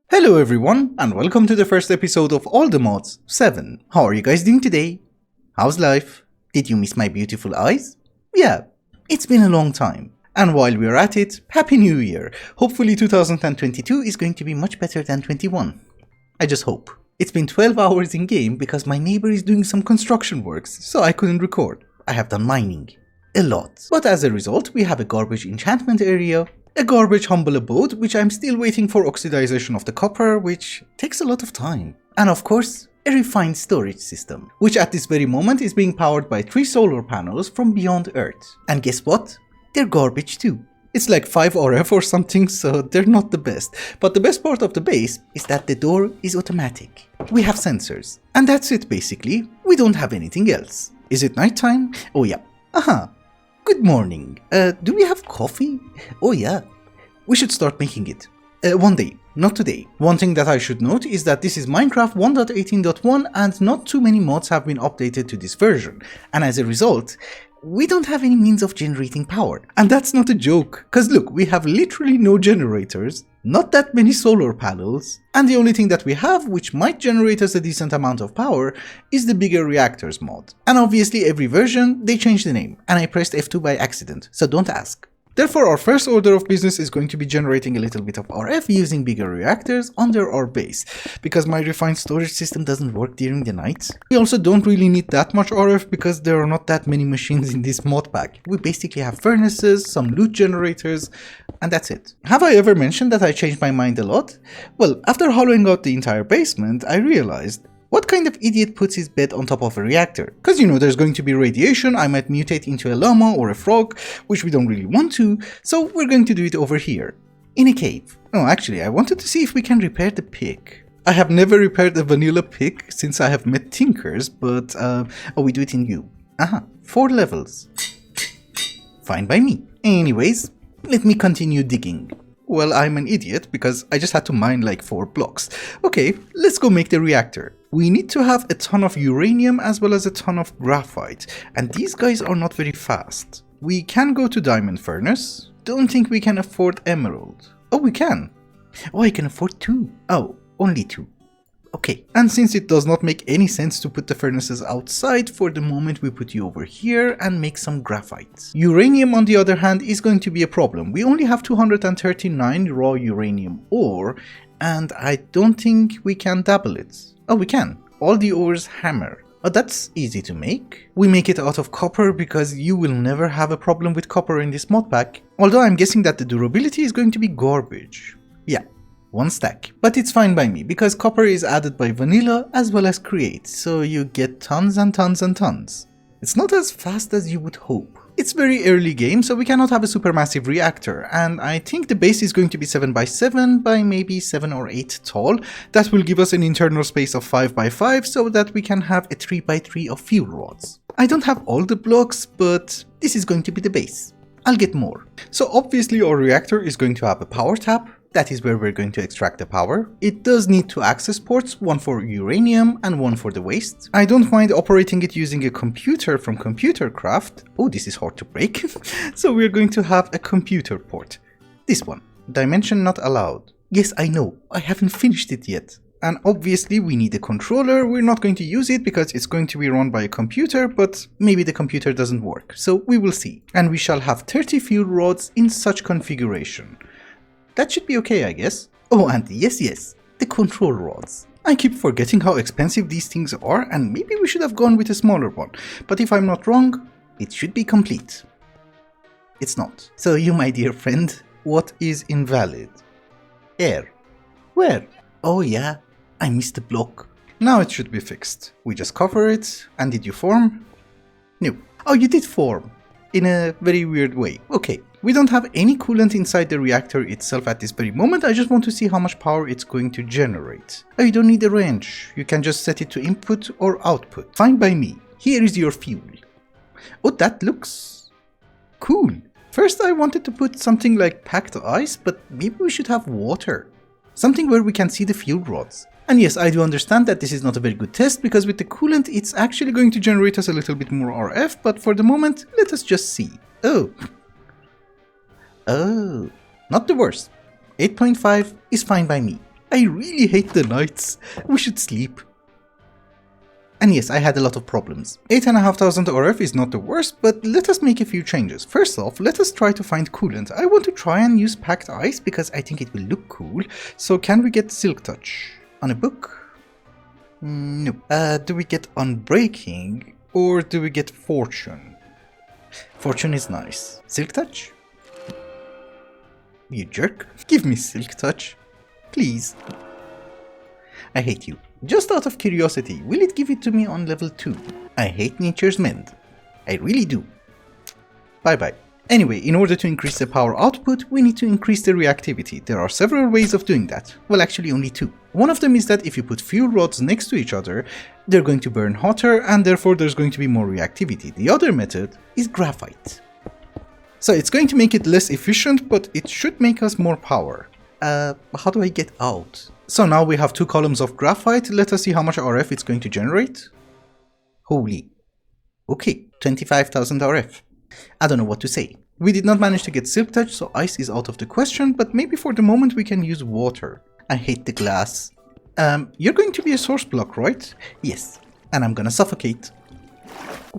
Hello everyone, and welcome to the first episode of All the Mods 7. How are you guys doing today? How's life? Did you miss my beautiful eyes? Yeah, it's been a long time. And while we're at it, Happy New Year! Hopefully 2022 is going to be much better than 21. I just hope. It's been 12 hours in game because my neighbor is doing some construction works, so I couldn't record. I have done mining. A lot. But as a result, we have a garbage enchantment area, a garbage humble abode, which I'm still waiting for oxidization of the copper, which takes a lot of time. And of course, a refined storage system, which at this very moment is being powered by 3 solar panels from beyond Earth. And guess what? They're garbage too. It's like 5 RF or something, so they're not the best. But the best part of the base is that the door is automatic. We have sensors. And that's it basically. We don't have anything else. Is it nighttime? Oh yeah. Aha. Good morning. Do we have coffee? Oh yeah. We should start making it. One day, not today. One thing that I should note is that this is Minecraft 1.18.1 and not too many mods have been updated to this version. And as a result, we don't have any means of generating power. And that's not a joke, cause look, we have literally no generators, not that many solar panels, and the only thing that we have which might generate us a decent amount of power is the bigger reactors mod. And obviously every version they change the name, and I pressed F2 by accident, so don't ask. Therefore, our first order of business is going to be generating a little bit of RF using bigger reactors under our base, because my refined storage system doesn't work during the night. We also don't really need that much RF because there are not that many machines in this mod pack. We basically have furnaces, some loot generators, and that's it. Have I ever mentioned that I changed my mind a lot? Well, after hollowing out the entire basement, I realized, what kind of idiot puts his bed on top of a reactor? Cause you know there's going to be radiation, I might mutate into a llama or a frog, which we don't really want to, so we're going to do it over here, in a cave. Oh, actually, I wanted to see if we can repair the pick. I have never repaired a vanilla pick since I have met Tinkers, but oh, we do it in U. Aha, 4 levels. Fine by me. Anyways, let me continue digging. Well, I'm an idiot because I just had to mine like 4 blocks. Okay, let's go make the reactor. We need to have a ton of uranium as well as a ton of graphite, and these guys are not very fast. We can go to diamond furnace. Don't think we can afford emerald. Oh, we can. Oh, I can afford 2. Oh, only 2. Okay, and since it does not make any sense to put the furnaces outside, for the moment we put you over here and make some graphite. Uranium on the other hand is going to be a problem. We only have 239 raw uranium ore, and I don't think we can double it. Oh, we can. All the ores hammer. Oh, that's easy to make. We make it out of copper because you will never have a problem with copper in this mod pack. Although I'm guessing that the durability is going to be garbage. Yeah. 1 stack. But it's fine by me because copper is added by vanilla as well as create, so you get tons and tons and tons. It's not as fast as you would hope. It's very early game, so we cannot have a supermassive reactor, and I think the base is going to be 7 by 7 by maybe 7 or 8 tall. That will give us an internal space of 5 by 5 so that we can have a 3 by 3 of fuel rods. I don't have all the blocks, but this is going to be the base. I'll get more. So obviously our reactor is going to have a power tap. That is where we're going to extract the power. It does need 2 access ports, one for uranium and one for the waste. I don't mind operating it using a computer from Computer Craft. Oh, this is hard to break. So we're going to have a computer port. This one. Dimension not allowed. Yes, I know. I haven't finished it yet. And obviously we need a controller. We're not going to use it because it's going to be run by a computer, but maybe the computer doesn't work. So we will see. And we shall have 30 fuel rods in such configuration. That should be okay, I guess. Oh, and yes, the control rods. I keep forgetting how expensive these things are, and maybe we should have gone with a smaller one. But if I'm not wrong, it should be complete. It's not. So you, my dear friend, what is invalid? Air. Where? Oh yeah, I missed the block. Now it should be fixed. We just cover it, and did you form? No. Oh, you did form. In a very weird way. Okay. We don't have any coolant inside the reactor itself at this very moment. I just want to see how much power it's going to generate. Oh, you don't need a wrench. You can just set it to input or output. Fine by me. Here is your fuel. Oh, that looks cool. First I wanted to put something like packed ice, but maybe we should have water. Something where we can see the fuel rods. And yes, I do understand that this is not a very good test, because with the coolant it's actually going to generate us a little bit more RF, but for the moment, let us just see. Oh. Oh, not the worst. 8.5 is fine by me. I really hate the nights. We should sleep. And yes, I had a lot of problems. 8,500 RF is not the worst, but let us make a few changes. First off, let us try to find coolant. I want to try and use packed ice because I think it will look cool. So can we get Silk Touch on a book? No. Do we get Unbreaking or do we get Fortune? Fortune is nice. Silk Touch? You jerk. Give me Silk Touch. Please. I hate you. Just out of curiosity, will it give it to me on level 2? I hate Nature's Mend. I really do. Bye bye. Anyway, in order to increase the power output, we need to increase the reactivity. There are several ways of doing that. Well, actually only two. One of them is that if you put fuel rods next to each other, they're going to burn hotter and therefore there's going to be more reactivity. The other method is graphite. So it's going to make it less efficient, but it should make us more power. How do I get out? So now we have 2 columns of graphite. Let us see how much RF it's going to generate. Holy. Okay, 25,000 RF. I don't know what to say. We did not manage to get Silk Touch, so ice is out of the question, but maybe for the moment we can use water. I hate the glass. You're going to be a source block, right? Yes. And I'm gonna suffocate.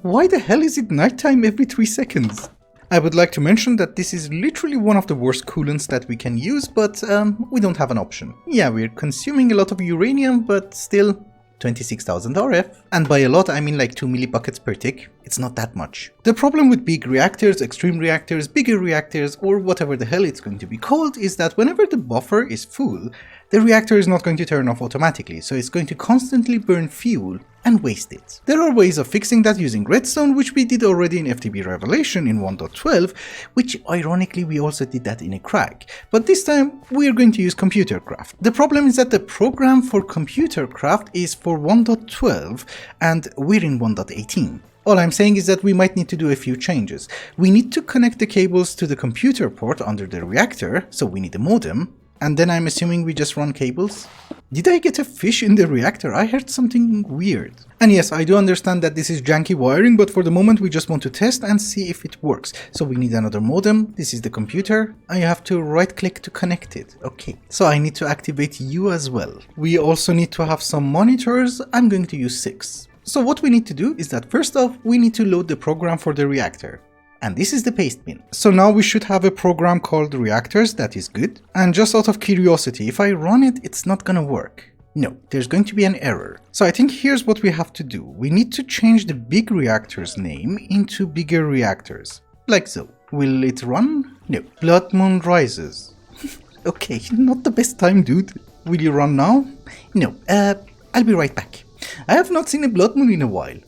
Why the hell is it nighttime every 3 seconds? I would like to mention that this is literally one of the worst coolants that we can use, but we don't have an option. Yeah, we're consuming a lot of uranium, but still 26,000 RF. And by a lot, I mean like 2 millibuckets per tick. It's not that much. The problem with big reactors, extreme reactors, bigger reactors, or whatever the hell it's going to be called, is that whenever the buffer is full, the reactor is not going to turn off automatically, so it's going to constantly burn fuel and waste it. There are ways of fixing that using redstone, which we did already in FTB Revelation in 1.12, which ironically we also did that in a crack. But this time we are going to use computer craft. The problem is that the program for computer craft is for 1.12 and we're in 1.18. All I'm saying is that we might need to do a few changes. We need to connect the cables to the computer port under the reactor, so we need a modem. And then I'm assuming we just run cables? Did I get a fish in the reactor? I heard something weird. And yes, I do understand that this is janky wiring, but for the moment we just want to test and see if it works. So we need another modem. This is the computer. I have to right click to connect it. Okay. So I need to activate you as well. We also need to have some monitors. I'm going to use 6. So what we need to do is that first off, we need to load the program for the reactor. And this is the paste bin. So now we should have a program called Reactors that is good. And just out of curiosity, if I run it, it's not gonna work. No, there's going to be an error. So I think here's what we have to do. We need to change the big reactor's name into bigger reactors. Like so. Will it run? No. Blood Moon Rises. Okay, not the best time, dude. Will you run now? No, I'll be right back. I have not seen a blood moon in a while.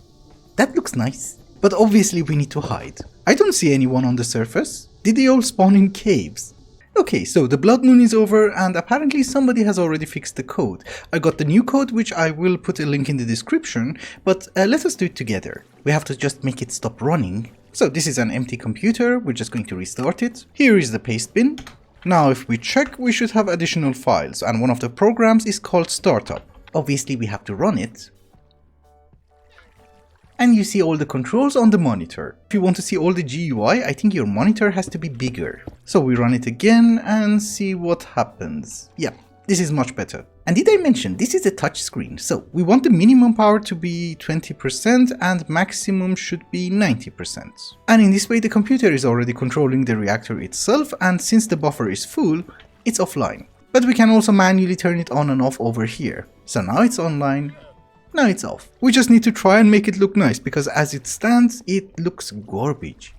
That looks nice. But obviously we need to hide. I don't see anyone on the surface. Did they all spawn in caves? Okay, so the blood moon is over and apparently somebody has already fixed the code. I got the new code, which I will put a link in the description, but let us do it together. We have to just make it stop running. So this is an empty computer, we're just going to restart it. Here is the paste bin. Now if we check, we should have additional files, and one of the programs is called Startup. Obviously we have to run it. And you see all the controls on the monitor. If you want to see all the GUI, I think your monitor has to be bigger. So we run it again and see what happens. Yeah, this is much better. And did I mention, this is a touch screen. So we want the minimum power to be 20% and maximum should be 90%. And in this way the computer is already controlling the reactor itself, and since the buffer is full, it's offline. But we can also manually turn it on and off over here. So now it's online. Now it's off. We just need to try and make it look nice, because as it stands, it looks garbage.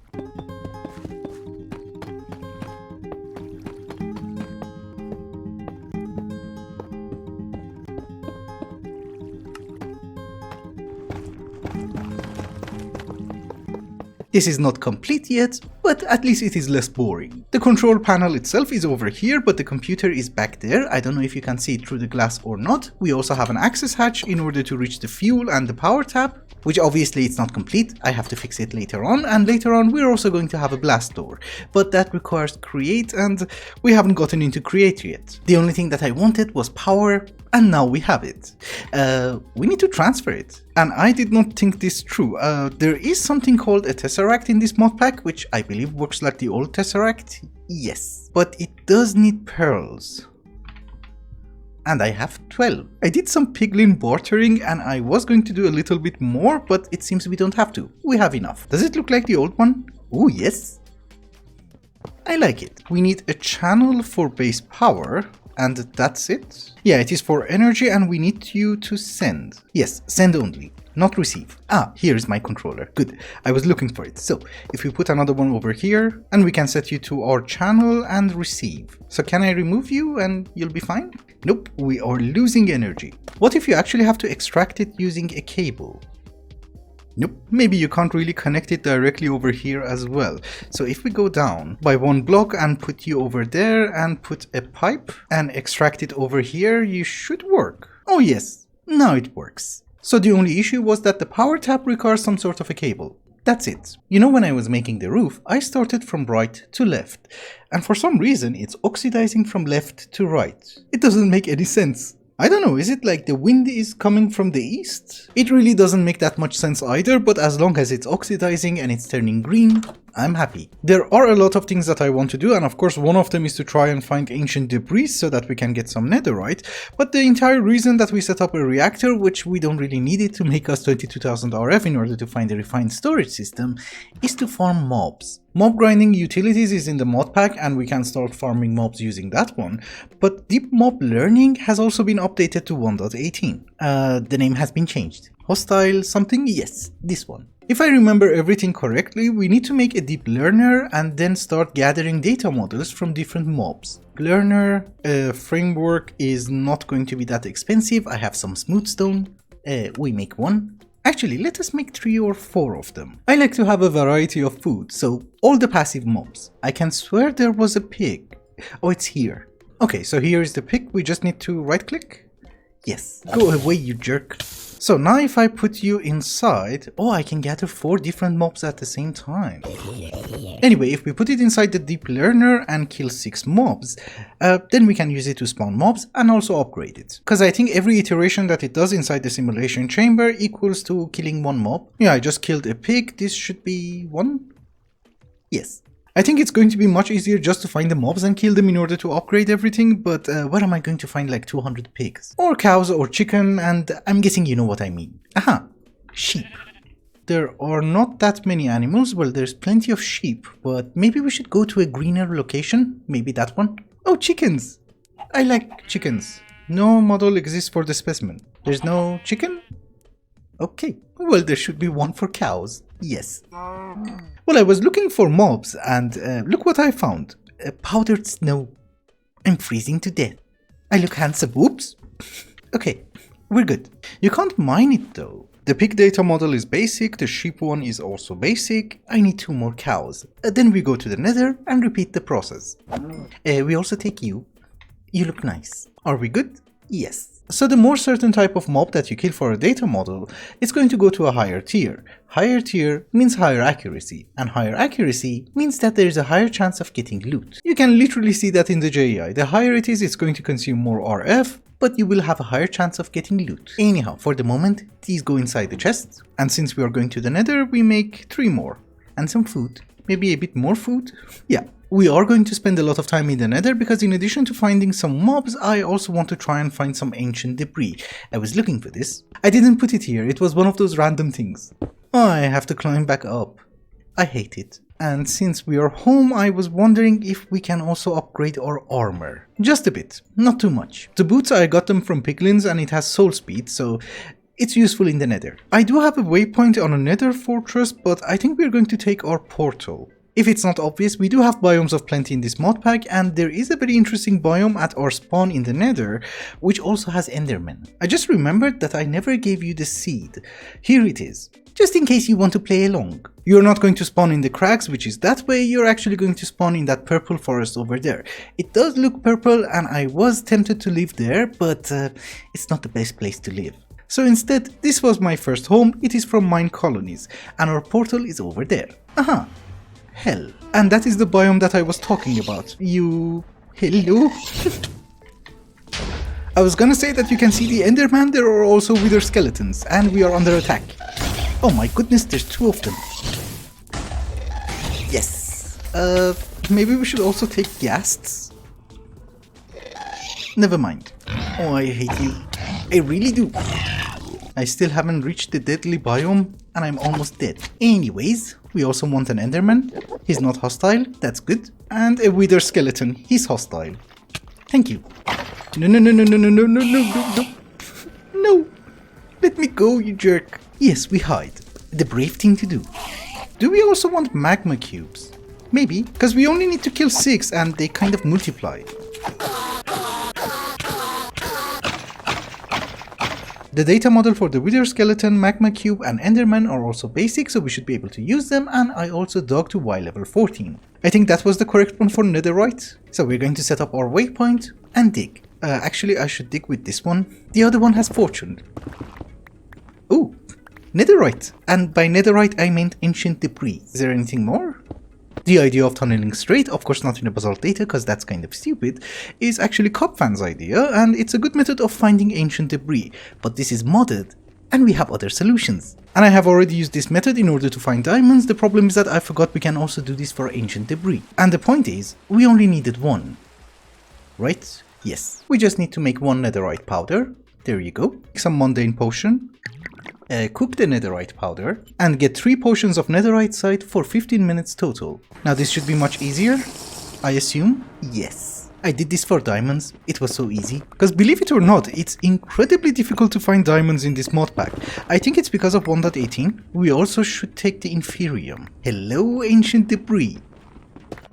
This is not complete yet, but at least it is less boring. The control panel itself is over here, but the computer is back there. I don't know if you can see it through the glass or not. We also have an access hatch in order to reach the fuel and the power tap, which obviously it's not complete. I have to fix it later on, and later on we're also going to have a blast door. But that requires create, and we haven't gotten into create yet. The only thing that I wanted was power, and now we have it. We need to transfer it. And I did not think this through. There is something called a tesseract in this mod pack, which I believe works like the old tesseract. Yes, but it does need pearls. And I have 12. I did some piglin bartering and I was going to do a little bit more, but it seems we don't have to. We have enough. Does it look like the old one? Oh, yes. I like it. We need a channel for base power, and that's it. Yeah, it is for energy and we need you to send. Yes, send only, not receive. Ah, here is my controller. Good, I was looking for it. So, if we put another one over here, and we can set you to our channel and receive. So can I remove you and you'll be fine? Nope, we are losing energy. What if you actually have to extract it using a cable? Nope, maybe you can't really connect it directly over here as well. So if we go down by one block and put you over there and put a pipe and extract it over here, you should work. Oh yes, now it works. So the only issue was that the power tap requires some sort of a cable. That's it. You know, when I was making the roof, I started from right to left. And for some reason, it's oxidizing from left to right. It doesn't make any sense. I don't know, is it like the wind is coming from the east? It really doesn't make that much sense either, but as long as it's oxidizing and it's turning green, I'm happy. There are a lot of things that I want to do, and of course one of them is to try and find ancient debris so that we can get some netherite, but the entire reason that we set up a reactor, which we don't really need it to make us 22,000 RF in order to find a refined storage system, is to farm mobs. Mob grinding utilities is in the mod pack and we can start farming mobs using that one, but deep mob learning has also been updated to 1.18. The name has been changed. Hostile something? Yes, this one. If I remember everything correctly, we need to make a deep learner and then start gathering data models from different mobs. Learner framework is not going to be that expensive. I have some smooth stone. We make one. Actually, let us make 3 or 4 of them. I like to have a variety of food, so all the passive mobs. I can swear there was a pig. Oh, it's here. Okay, so here is the pig. We just need to right click. Yes. Go away, you jerk. So now if I put you inside, oh, I can gather 4 different mobs at the same time. Anyway, if we put it inside the deep learner and kill 6 mobs, then we can use it to spawn mobs and also upgrade it. Because I think every iteration that it does inside the simulation chamber equals to killing 1 mob. Yeah, I just killed a pig. This should be 1? Yes. I think it's going to be much easier just to find the mobs and kill them in order to upgrade everything, but where am I going to find like 200 pigs? Or cows or chicken, and I'm guessing you know what I mean. Aha! Sheep. There are not that many animals. Well, there's plenty of sheep, but maybe we should go to a greener location. Maybe that one. Oh, chickens! I like chickens. No model exists for the specimen. There's no chicken? Okay. Well, there should be one for cows. Yes. Well, I was looking for mobs and look what I found. Powdered snow. I'm freezing to death. I look handsome. Whoops. Okay, we're good. You can't mine it though. The pig data model is basic, the sheep one is also basic. I need 2 more cows. Then we go to the nether and repeat the process. We also take you. You look nice. Are we good? Yes. So the more certain type of mob that you kill for a data model, it's going to go to a higher tier. Higher tier means higher accuracy, and higher accuracy means that there is a higher chance of getting loot. You can literally see that in the JEI. The higher it is, it's going to consume more RF, but you will have a higher chance of getting loot. Anyhow, for the moment, these go inside the chest, and since we are going to the nether, we make 3 more. And some food. Maybe a bit more food? Yeah. We are going to spend a lot of time in the nether because in addition to finding some mobs, I also want to try and find some ancient debris. I was looking for this. I didn't put it here, it was one of those random things. Oh, I have to climb back up. I hate it. And since we are home, I was wondering if we can also upgrade our armor. Just a bit, not too much. The boots, I got them from piglins and it has soul speed, so it's useful in the nether. I do have a waypoint on a nether fortress, but I think we're going to take our portal. If it's not obvious, we do have biomes of plenty in this mod pack, and there is a very interesting biome at our spawn in the nether, which also has endermen. I just remembered that I never gave you the seed. Here it is, just in case you want to play along. You're not going to spawn in the cracks, which is that way, you're actually going to spawn in that purple forest over there. It does look purple, and I was tempted to live there, but it's not the best place to live. So instead, this was my first home, it is from mine colonies, and our portal is over there. Aha! Hell. And that is the biome that I was talking about. You... hello? I was gonna say that you can see the enderman, there are also wither skeletons, and we are under attack. Oh my goodness, there's 2 of them. Yes. maybe we should also take ghasts? Never mind. Oh, I hate you. I really do. I still haven't reached the deadly biome and I'm almost dead. Anyways, we also want an enderman. He's not hostile, that's good. And a wither skeleton, he's hostile. Thank you. No, no, no, no, no, no, no, no, no, no, no. No. Let me go, you jerk. Yes, we hide. The brave thing to do. Do we also want magma cubes? Maybe, because we only need to kill 6 and they kind of multiply. The data model for the wither skeleton, magma cube and enderman are also basic, so we should be able to use them, and I also dug to Y level 14. I think that was the correct one for netherite. So we're going to set up our waypoint and dig. Actually I should dig with this one. The other one has fortune. Ooh, netherite. And by netherite I meant ancient debris. Is there anything more? The idea of tunneling straight, of course not in a basalt data because that's kind of stupid, is actually Copfan's idea, and it's a good method of finding ancient debris, but this is modded and we have other solutions. And I have already used this method in order to find diamonds. The problem is that I forgot we can also do this for ancient debris. And the point is, we only needed 1. Right? Yes. We just need to make 1 netherite powder. There you go. Some mundane potion. Cook the netherite powder and get 3 potions of netherite site for 15 minutes total. Now this should be much easier, I assume? Yes. I did this for diamonds, it was so easy. Because believe it or not, it's incredibly difficult to find diamonds in this mod pack. I think it's because of 1.18. We also should take the inferium. Hello ancient debris.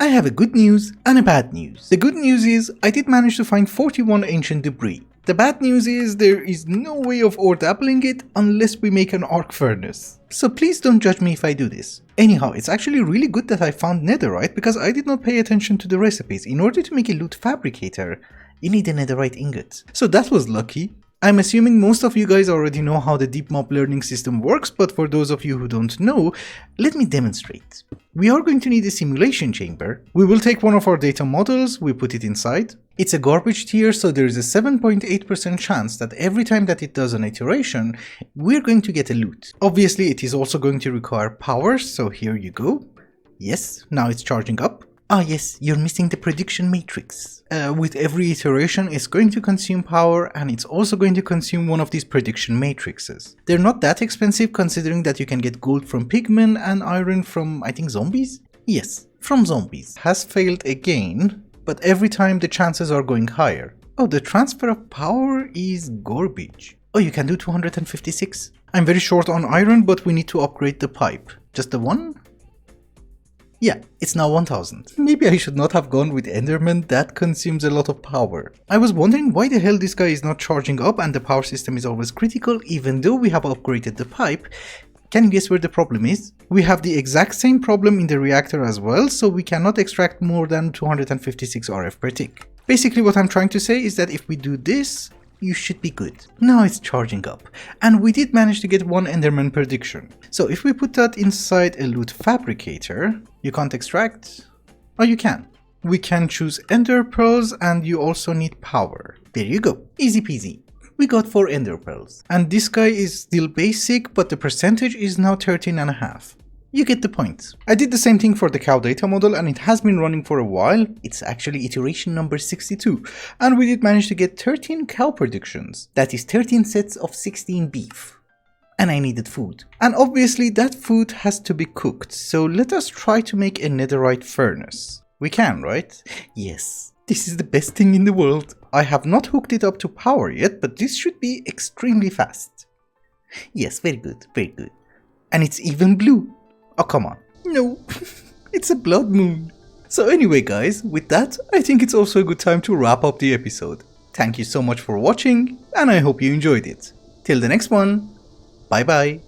I have a good news and a bad news. The good news is I did manage to find 41 ancient debris. The bad news is there is no way of ore dabbling it unless we make an arc furnace. So please don't judge me if I do this. Anyhow, it's actually really good that I found netherite because I did not pay attention to the recipes. In order to make a loot fabricator, you need a netherite ingot. So that was lucky. I'm assuming most of you guys already know how the deep mob learning system works, but for those of you who don't know, let me demonstrate. We are going to need a simulation chamber. We will take one of our data models, we put it inside. It's a garbage tier, so there is a 7.8% chance that every time that it does an iteration, we're going to get a loot. Obviously, it is also going to require power, so here you go. Yes, now it's charging up. Ah yes, you're missing the prediction matrix. With every iteration it's going to consume power, and it's also going to consume one of these prediction matrices. They're not that expensive considering that you can get gold from pigmen and iron from, I think, zombies? Yes, from zombies. Has failed again, but every time the chances are going higher. Oh, the transfer of power is garbage. Oh, you can do 256? I'm very short on iron, but we need to upgrade the pipe. Just the one? Yeah, it's now 1000. Maybe I should not have gone with Enderman, that consumes a lot of power. I was wondering why the hell this guy is not charging up and the power system is always critical even though we have upgraded the pipe. Can you guess where the problem is? We have the exact same problem in the reactor as well, so we cannot extract more than 256 RF per tick. Basically what I'm trying to say is that if we do this, you should be good. Now it's charging up, and we did manage to get 1 Enderman prediction. So if we put that inside a loot fabricator, you can't extract? Oh, you can. We can choose ender pearls, and you also need power. There you go, easy peasy. We got 4 ender pearls. And this guy is still basic, but the percentage is now 13.5. You get the point. I did the same thing for the cow data model and it has been running for a while. It's actually iteration number 62. And we did manage to get 13 cow predictions. That is 13 sets of 16 beef. And I needed food. And obviously that food has to be cooked. So let us try to make a netherite furnace. We can, right? Yes. This is the best thing in the world. I have not hooked it up to power yet, but this should be extremely fast. Yes, very good, very good. And it's even blue. Oh, come on. No, it's a blood moon. So anyway guys, with that, I think it's also a good time to wrap up the episode. Thank you so much for watching, and I hope you enjoyed it. Till the next one, bye bye.